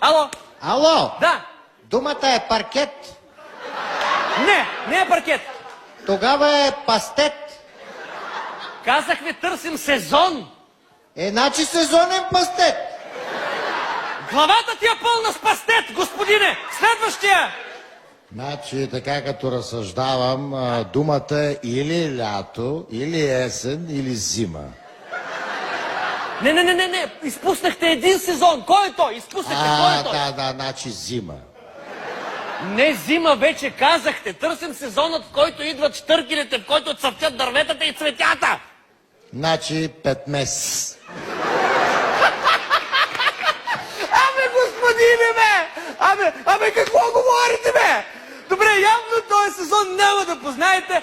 Ало? Ало! Да. Думата е паркет. Не е паркет. Тогава е пастет. Казах ви, търсим сезон. Значи сезонен пастет. Главата ти е пълна с пастет, господине. Следващия. Значи, така като разсъждавам, думата е или лято, или есен, или зима. Не. Изпуснахте един сезон. Кой е той? Изпуснахте. Кой е той? Да, значи зима. Не зима, вече казахте. Търсим сезонът, в който идват щъркелите, в който цъфтят дърветата и цветята. Значи петмес. Господине, бе! Абе, какво говорите, бе? Добре, явно този сезон няма да познаете.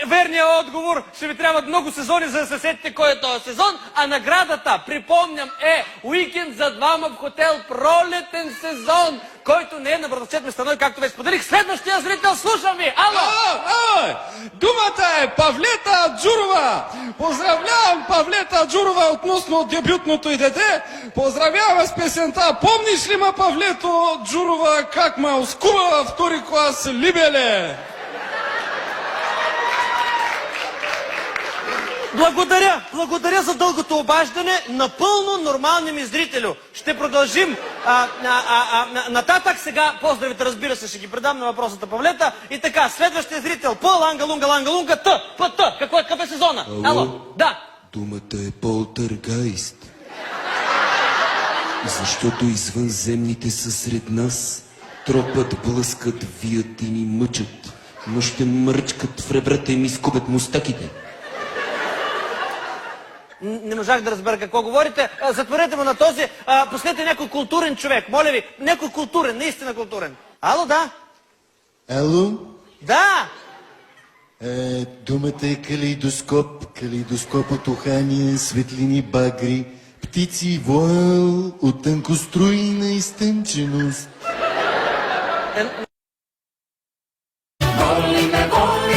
Верният отговор, ще ви трябват много сезони, за да се сетите кой е този сезон. А наградата, припомням, е уикенд за двама в хотел пролетен сезон, който не е на братовчет Местаной, както ви споделих. Следващия зрител, слушам ви! Ало! Думата е Павлета Джурова. Поздравлявам Павлета Джурова относно дебютното й дете. Поздравявам с песента. Помниш ли ма, Павлето Джурова, как ма оскува във втори клас Либеле? Благодаря за дългото обаждане. Напълно нормални ми зрителю. Ще продължим нататък. Сега поздравите, разбира се, ще ги предам на въпросната Павлета. И така, следващия зрител. Ланга-лунга, Т. Какъв е сезона? Ало? Да. Думата е полтергайст. Защото извънземните са сред нас. Тропът, блъскат, вият и ни мъчат. Но ще мръчкат в ребрата и ми скубят мустаките. Не можах да разбера какво говорите. Затворете му на този. Пуснете някой културен човек. Моля ви, някой културен, наистина културен. Ало, да? Ало? Да! Думата е калейдоскоп. Калейдоскоп от ухания, светлини, багри, птици, воал, от тънкоструйна изтънченост. Воли ме, воли